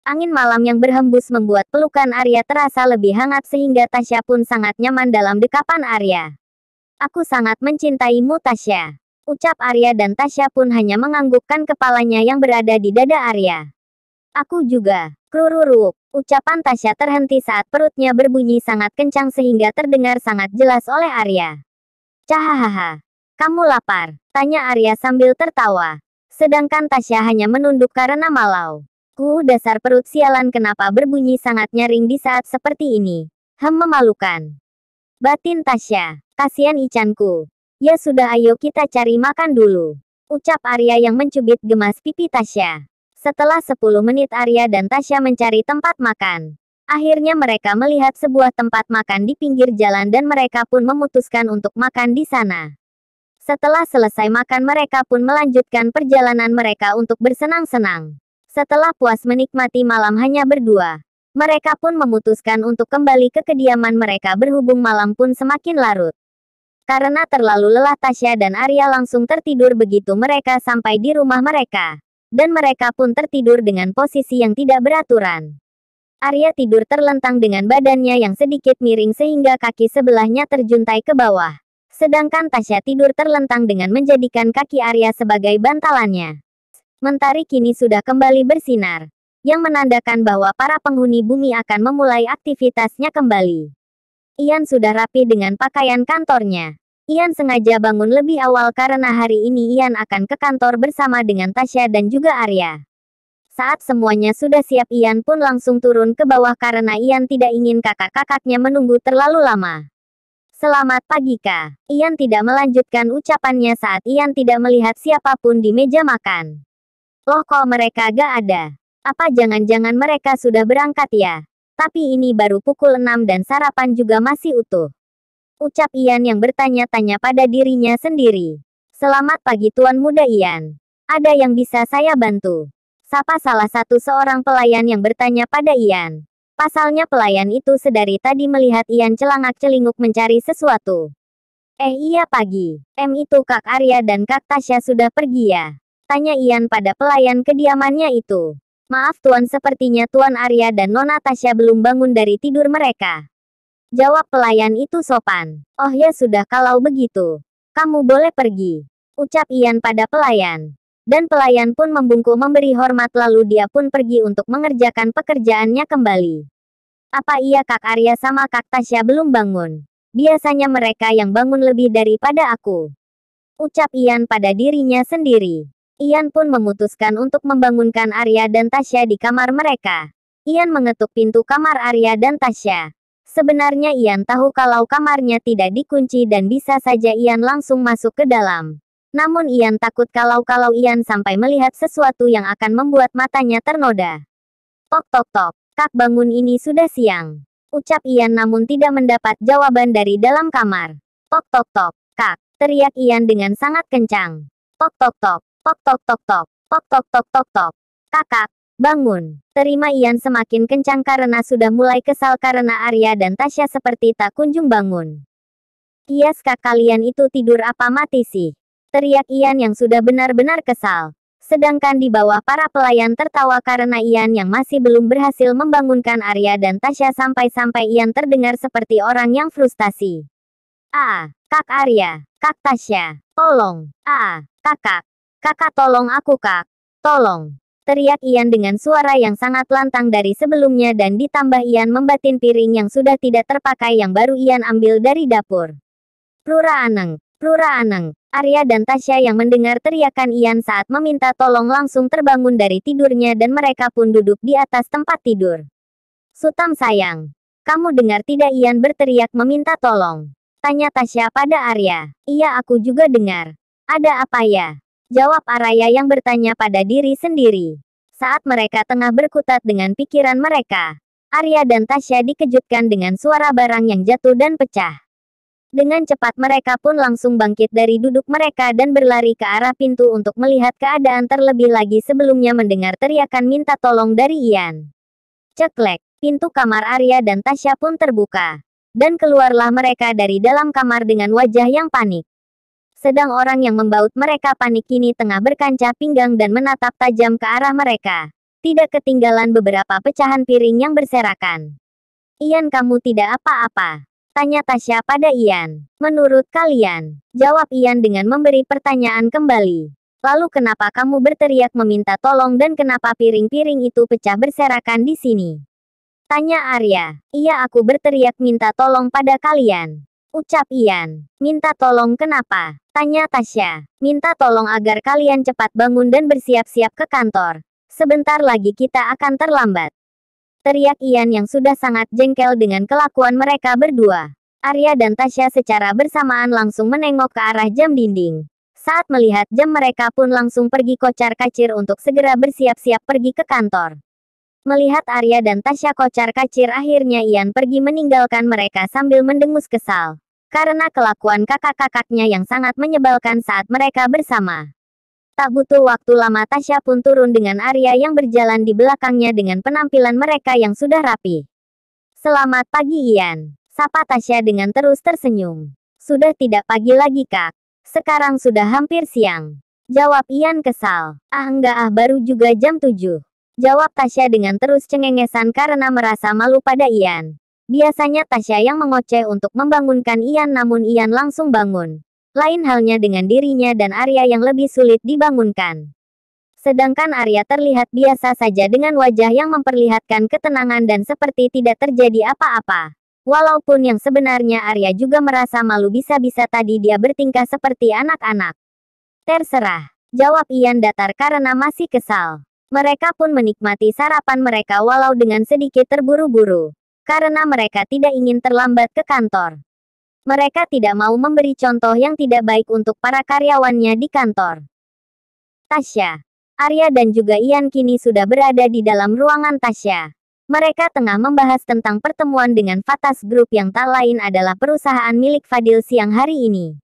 Angin malam yang berhembus membuat pelukan Arya terasa lebih hangat sehingga Tasya pun sangat nyaman dalam dekapan Arya. Aku sangat mencintaimu Tasya. Ucap Arya dan Tasya pun hanya menganggukkan kepalanya yang berada di dada Arya. Aku juga. Krururuk. Ucapan Tasya terhenti saat perutnya berbunyi sangat kencang sehingga terdengar sangat jelas oleh Arya. Cahahaha. Kamu lapar? Tanya Arya sambil tertawa. Sedangkan Tasya hanya menunduk karena malau. Dasar perut sialan kenapa berbunyi sangat nyaring di saat seperti ini. Memalukan. Batin Tasya. Kasihan icanku. Ya sudah ayo kita cari makan dulu. Ucap Arya yang mencubit gemas pipi Tasya. Setelah 10 menit Arya dan Tasya mencari tempat makan. Akhirnya mereka melihat sebuah tempat makan di pinggir jalan dan mereka pun memutuskan untuk makan di sana. Setelah selesai makan mereka pun melanjutkan perjalanan mereka untuk bersenang-senang. Setelah puas menikmati malam hanya berdua, mereka pun memutuskan untuk kembali ke kediaman mereka berhubung malam pun semakin larut. Karena terlalu lelah Tasya dan Arya langsung tertidur begitu mereka sampai di rumah mereka. Dan mereka pun tertidur dengan posisi yang tidak beraturan. Arya tidur terlentang dengan badannya yang sedikit miring sehingga kaki sebelahnya terjuntai ke bawah. Sedangkan Tasya tidur terlentang dengan menjadikan kaki Arya sebagai bantalannya. Mentari kini sudah kembali bersinar, yang menandakan bahwa para penghuni bumi akan memulai aktivitasnya kembali. Ian sudah rapi dengan pakaian kantornya. Ian sengaja bangun lebih awal karena hari ini Ian akan ke kantor bersama dengan Tasya dan juga Arya. Saat semuanya sudah siap Ian pun langsung turun ke bawah karena Ian tidak ingin kakak-kakaknya menunggu terlalu lama. Selamat pagi Kak. Ian tidak melanjutkan ucapannya saat Ian tidak melihat siapapun di meja makan. Loh kok mereka gak ada? Apa jangan-jangan mereka sudah berangkat ya? Tapi ini baru pukul 6 dan sarapan juga masih utuh. Ucap Ian yang bertanya-tanya pada dirinya sendiri. Selamat pagi Tuan Muda Ian. Ada yang bisa saya bantu? Sapa salah satu seorang pelayan yang bertanya pada Ian. Pasalnya pelayan itu sedari tadi melihat Ian celangak-celinguk mencari sesuatu. Iya pagi. Itu Kak Arya dan Kak Tasya sudah pergi ya? Tanya Ian pada pelayan kediamannya itu. Maaf Tuan sepertinya Tuan Arya dan Nona Tasya belum bangun dari tidur mereka. Jawab pelayan itu sopan. Oh ya sudah kalau begitu. Kamu boleh pergi. Ucap Ian pada pelayan. Dan pelayan pun membungkuk memberi hormat lalu dia pun pergi untuk mengerjakan pekerjaannya kembali. Apa iya Kak Arya sama Kak Tasya belum bangun? Biasanya mereka yang bangun lebih daripada aku. Ucap Ian pada dirinya sendiri. Ian pun memutuskan untuk membangunkan Arya dan Tasya di kamar mereka. Ian mengetuk pintu kamar Arya dan Tasya. Sebenarnya Ian tahu kalau kamarnya tidak dikunci dan bisa saja Ian langsung masuk ke dalam. Namun Ian takut kalau Ian sampai melihat sesuatu yang akan membuat matanya ternoda. Tok tok tok, Kak bangun ini sudah siang. Ucap Ian namun tidak mendapat jawaban dari dalam kamar. Tok tok tok, Kak, teriak Ian dengan sangat kencang. Tok tok tok, tok tok tok tok, tok tok tok tok tok. Kakak, bangun. Terima Ian semakin kencang karena sudah mulai kesal karena Arya dan Tasya seperti tak kunjung bangun. Kias Kak kalian itu tidur apa mati sih? Teriak Ian yang sudah benar-benar kesal. Sedangkan di bawah para pelayan tertawa karena Ian yang masih belum berhasil membangunkan Arya dan Tasya sampai-sampai Ian terdengar seperti orang yang frustasi. Kak Arya, Kak Tasya, tolong. Kakak tolong aku Kak. Tolong. Teriak Ian dengan suara yang sangat lantang dari sebelumnya dan ditambah Ian membatin piring yang sudah tidak terpakai yang baru Ian ambil dari dapur. Prura Aneng. Arya dan Tasya yang mendengar teriakan Ian saat meminta tolong langsung terbangun dari tidurnya dan mereka pun duduk di atas tempat tidur. Sutam sayang. Kamu dengar tidak Ian berteriak meminta tolong? Tanya Tasya pada Arya. Iya aku juga dengar. Ada apa ya? Jawab Arya yang bertanya pada diri sendiri. Saat mereka tengah berkutat dengan pikiran mereka, Arya dan Tasya dikejutkan dengan suara barang yang jatuh dan pecah. Dengan cepat mereka pun langsung bangkit dari duduk mereka dan berlari ke arah pintu untuk melihat keadaan terlebih lagi sebelumnya mendengar teriakan minta tolong dari Ian. Ceklek, pintu kamar Arya dan Tasya pun terbuka. Dan keluarlah mereka dari dalam kamar dengan wajah yang panik. Sedang orang yang membaut mereka panik kini tengah berkancah pinggang dan menatap tajam ke arah mereka. Tidak ketinggalan beberapa pecahan piring yang berserakan. Ian, kamu tidak apa-apa? Tanya Tasya pada Ian. Menurut kalian, jawab Ian dengan memberi pertanyaan kembali. Lalu kenapa kamu berteriak meminta tolong dan kenapa piring-piring itu pecah berserakan di sini? Tanya Arya. Iya, aku berteriak minta tolong pada kalian. Ucap Ian. Minta tolong kenapa? Tanya Tasya. Minta tolong agar kalian cepat bangun dan bersiap-siap ke kantor. Sebentar lagi kita akan terlambat. Teriak Ian yang sudah sangat jengkel dengan kelakuan mereka berdua. Arya dan Tasya secara bersamaan langsung menengok ke arah jam dinding. Saat melihat jam mereka pun langsung pergi kocar-kacir untuk segera bersiap-siap pergi ke kantor. Melihat Arya dan Tasya kocar-kacir, akhirnya Ian pergi meninggalkan mereka sambil mendengus kesal. Karena kelakuan kakak-kakaknya yang sangat menyebalkan saat mereka bersama. Tak butuh waktu lama Tasya pun turun dengan Arya yang berjalan di belakangnya dengan penampilan mereka yang sudah rapi. Selamat pagi Ian. Sapa Tasya dengan terus tersenyum. Sudah tidak pagi lagi Kak. Sekarang sudah hampir siang. Jawab Ian kesal. Enggak baru juga jam 7. Jawab Tasya dengan terus cengengesan karena merasa malu pada Ian. Biasanya Tasya yang mengoceh untuk membangunkan Ian, namun Ian langsung bangun. Lain halnya dengan dirinya dan Arya yang lebih sulit dibangunkan. Sedangkan Arya terlihat biasa saja dengan wajah yang memperlihatkan ketenangan dan seperti tidak terjadi apa-apa. Walaupun yang sebenarnya Arya juga merasa malu, bisa-bisa tadi dia bertingkah seperti anak-anak. Terserah, jawab Ian datar karena masih kesal. Mereka pun menikmati sarapan mereka walau dengan sedikit terburu-buru. Karena mereka tidak ingin terlambat ke kantor. Mereka tidak mau memberi contoh yang tidak baik untuk para karyawannya di kantor. Tasya, Arya dan juga Ian kini sudah berada di dalam ruangan Tasya. Mereka tengah membahas tentang pertemuan dengan Vatas Group yang tak lain adalah perusahaan milik Fadil siang hari ini.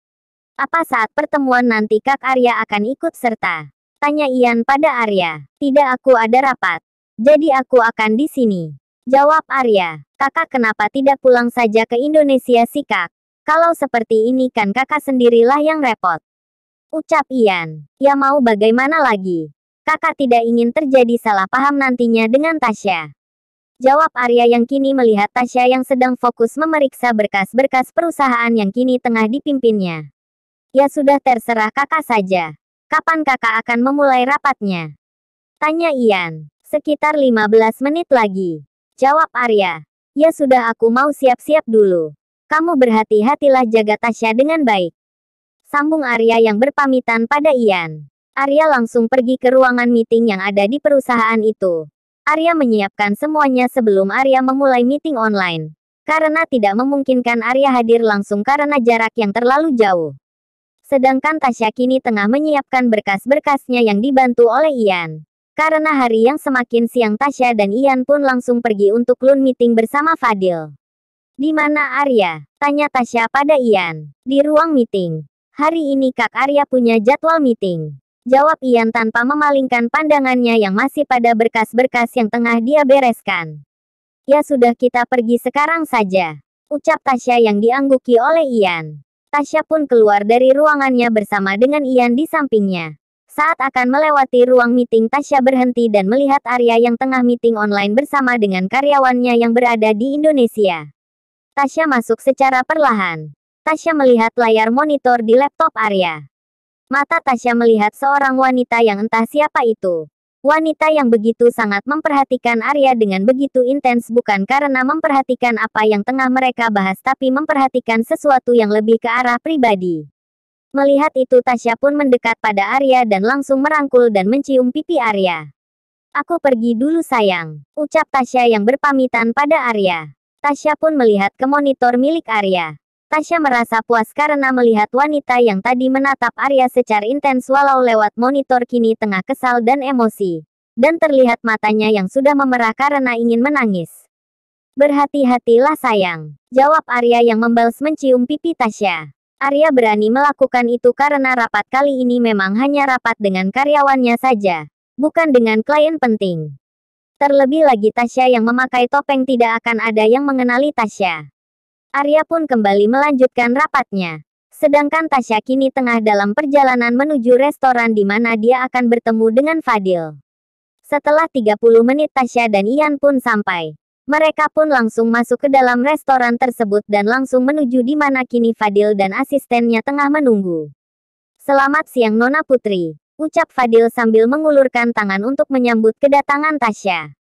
Apa saat pertemuan nanti Kak Arya akan ikut serta? Tanya Ian pada Arya. Tidak, aku ada rapat. Jadi aku akan di sini. Jawab Arya. Kakak kenapa tidak pulang saja ke Indonesia sih Kak? Kalau seperti ini kan kakak sendirilah yang repot. Ucap Ian. Ya mau bagaimana lagi? Kakak tidak ingin terjadi salah paham nantinya dengan Tasya. Jawab Arya yang kini melihat Tasya yang sedang fokus memeriksa berkas-berkas perusahaan yang kini tengah dipimpinnya. Ya sudah, terserah kakak saja. Kapan kakak akan memulai rapatnya? Tanya Ian. Sekitar 15 menit lagi. Jawab Arya. Ya sudah, aku mau siap-siap dulu. Kamu berhati-hatilah, jaga Tasya dengan baik. Sambung Arya yang berpamitan pada Ian. Arya langsung pergi ke ruangan meeting yang ada di perusahaan itu. Arya menyiapkan semuanya sebelum Arya memulai meeting online. Karena tidak memungkinkan Arya hadir langsung karena jarak yang terlalu jauh. Sedangkan Tasya kini tengah menyiapkan berkas-berkasnya yang dibantu oleh Ian. Karena hari yang semakin siang, Tasya dan Ian pun langsung pergi untuk lunch meeting bersama Fadil. Di mana Arya? Tanya Tasya pada Ian. Di ruang meeting. Hari ini Kak Arya punya jadwal meeting. Jawab Ian tanpa memalingkan pandangannya yang masih pada berkas-berkas yang tengah dia bereskan. Ya sudah, kita pergi sekarang saja. Ucap Tasya yang diangguki oleh Ian. Tasya pun keluar dari ruangannya bersama dengan Ian di sampingnya. Saat akan melewati ruang meeting, Tasya berhenti dan melihat Arya yang tengah meeting online bersama dengan karyawannya yang berada di Indonesia. Tasya masuk secara perlahan. Tasya melihat layar monitor di laptop Arya. Mata Tasya melihat seorang wanita yang entah siapa itu. Wanita yang begitu sangat memperhatikan Arya dengan begitu intens, bukan karena memperhatikan apa yang tengah mereka bahas, tapi memperhatikan sesuatu yang lebih ke arah pribadi. Melihat itu, Tasya pun mendekat pada Arya dan langsung merangkul dan mencium pipi Arya. Aku pergi dulu sayang, ucap Tasya yang berpamitan pada Arya. Tasya pun melihat ke monitor milik Arya. Tasya merasa puas karena melihat wanita yang tadi menatap Arya secara intens walau lewat monitor kini tengah kesal dan emosi. Dan terlihat matanya yang sudah memerah karena ingin menangis. Berhati-hatilah sayang, jawab Arya yang membalas mencium pipi Tasya. Arya berani melakukan itu karena rapat kali ini memang hanya rapat dengan karyawannya saja, bukan dengan klien penting. Terlebih lagi Tasya yang memakai topeng, tidak akan ada yang mengenali Tasya. Arya pun kembali melanjutkan rapatnya. Sedangkan Tasya kini tengah dalam perjalanan menuju restoran di mana dia akan bertemu dengan Fadil. Setelah 30 menit Tasya dan Ian pun sampai. Mereka pun langsung masuk ke dalam restoran tersebut dan langsung menuju di mana kini Fadil dan asistennya tengah menunggu. "Selamat siang Nona Putri," ucap Fadil sambil mengulurkan tangan untuk menyambut kedatangan Tasya.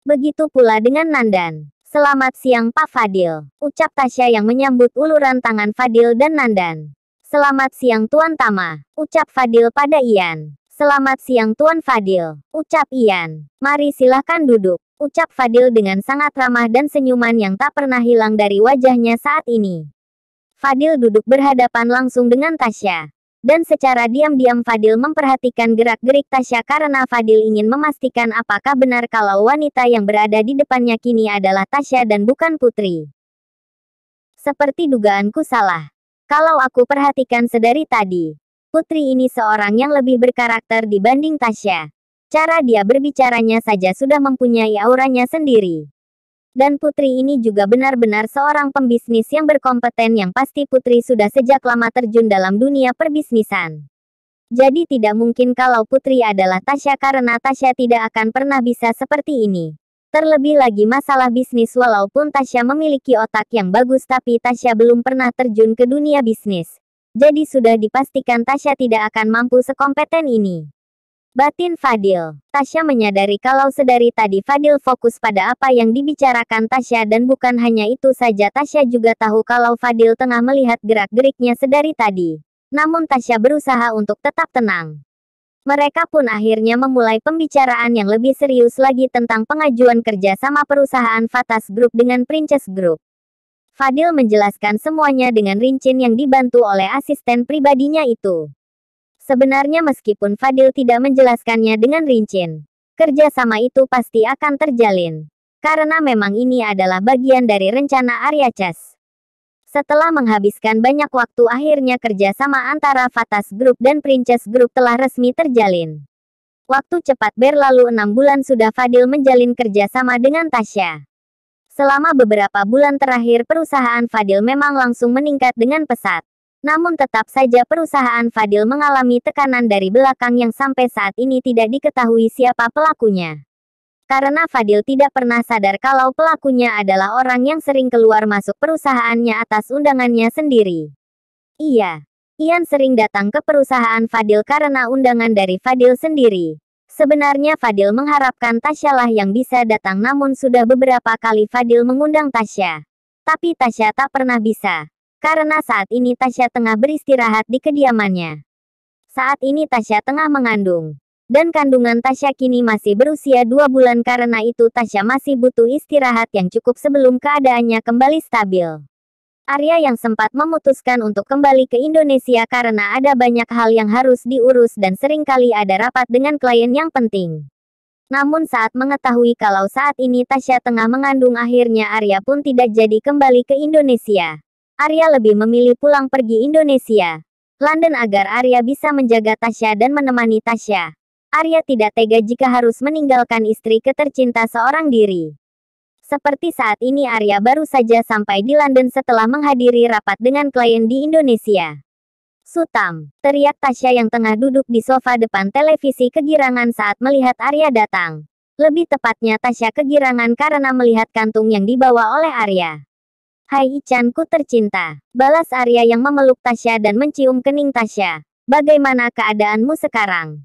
Begitu pula dengan Nandan. "Selamat siang Pak Fadil," ucap Tasya yang menyambut uluran tangan Fadil dan Nandan. "Selamat siang Tuan Tama," ucap Fadil pada Ian. "Selamat siang Tuan Fadil," ucap Ian. "Mari silahkan duduk," ucap Fadil dengan sangat ramah dan senyuman yang tak pernah hilang dari wajahnya saat ini. Fadil duduk berhadapan langsung dengan Tasya. Dan secara diam-diam Fadil memperhatikan gerak-gerik Tasya karena Fadil ingin memastikan apakah benar kalau wanita yang berada di depannya kini adalah Tasya dan bukan Putri. "Seperti dugaanku salah. Kalau aku perhatikan sedari tadi, Putri ini seorang yang lebih berkarakter dibanding Tasya. Cara dia berbicaranya saja sudah mempunyai auranya sendiri. Dan Putri ini juga benar-benar seorang pembisnis yang berkompeten yang pasti Putri sudah sejak lama terjun dalam dunia perbisnisan. Jadi tidak mungkin kalau Putri adalah Tasya karena Tasya tidak akan pernah bisa seperti ini. Terlebih lagi masalah bisnis walaupun Tasya memiliki otak yang bagus tapi Tasya belum pernah terjun ke dunia bisnis. Jadi sudah dipastikan Tasya tidak akan mampu sekompeten ini." Batin Fadil. Tasya menyadari kalau sedari tadi Fadil fokus pada apa yang dibicarakan Tasya dan bukan hanya itu saja Tasya juga tahu kalau Fadil tengah melihat gerak-geriknya sedari tadi. Namun Tasya berusaha untuk tetap tenang. Mereka pun akhirnya memulai pembicaraan yang lebih serius lagi tentang pengajuan kerja sama perusahaan Vatas Group dengan Princess Group. Fadil menjelaskan semuanya dengan rinci yang dibantu oleh asisten pribadinya itu. Sebenarnya meskipun Fadil tidak menjelaskannya dengan rinci, kerja sama itu pasti akan terjalin. Karena memang ini adalah bagian dari rencana Arya Chess. Setelah menghabiskan banyak waktu akhirnya kerja sama antara Vatas Group dan Princess Group telah resmi terjalin. Waktu cepat berlalu 6 bulan sudah Fadil menjalin kerja sama dengan Tasya. Selama beberapa bulan terakhir perusahaan Fadil memang langsung meningkat dengan pesat. Namun tetap saja perusahaan Fadil mengalami tekanan dari belakang yang sampai saat ini tidak diketahui siapa pelakunya. Karena Fadil tidak pernah sadar kalau pelakunya adalah orang yang sering keluar masuk perusahaannya atas undangannya sendiri. Iya, Ian sering datang ke perusahaan Fadil karena undangan dari Fadil sendiri. Sebenarnya Fadil mengharapkan Tasya lah yang bisa datang namun sudah beberapa kali Fadil mengundang Tasya. Tapi Tasya tak pernah bisa. Karena saat ini Tasya tengah beristirahat di kediamannya. Saat ini Tasya tengah mengandung. Dan kandungan Tasya kini masih berusia 2 bulan karena itu Tasya masih butuh istirahat yang cukup sebelum keadaannya kembali stabil. Arya yang sempat memutuskan untuk kembali ke Indonesia karena ada banyak hal yang harus diurus dan seringkali ada rapat dengan klien yang penting. Namun saat mengetahui kalau saat ini Tasya tengah mengandung akhirnya Arya pun tidak jadi kembali ke Indonesia. Arya lebih memilih pulang pergi Indonesia, London agar Arya bisa menjaga Tasya dan menemani Tasya. Arya tidak tega jika harus meninggalkan istri ketercinta seorang diri. Seperti saat ini Arya baru saja sampai di London setelah menghadiri rapat dengan klien di Indonesia. "Sutam!" teriak Tasya yang tengah duduk di sofa depan televisi kegirangan saat melihat Arya datang. Lebih tepatnya Tasya kegirangan karena melihat kantung yang dibawa oleh Arya. "Hai Ichanku tercinta," balas Arya yang memeluk Tasya dan mencium kening Tasya. "Bagaimana keadaanmu sekarang?"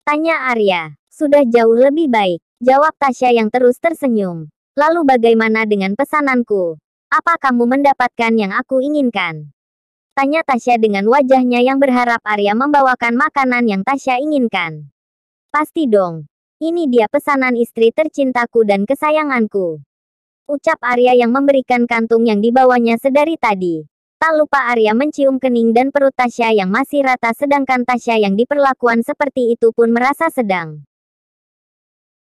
tanya Arya. "Sudah jauh lebih baik," jawab Tasya yang terus tersenyum. "Lalu bagaimana dengan pesananku? Apa kamu mendapatkan yang aku inginkan?" tanya Tasya dengan wajahnya yang berharap Arya membawakan makanan yang Tasya inginkan. "Pasti dong. Ini dia pesanan istri tercintaku dan kesayanganku," ucap Arya yang memberikan kantung yang dibawanya sedari tadi. Tak lupa Arya mencium kening dan perut Tasya yang masih rata sedangkan Tasya yang diperlakukan seperti itu pun merasa sedang.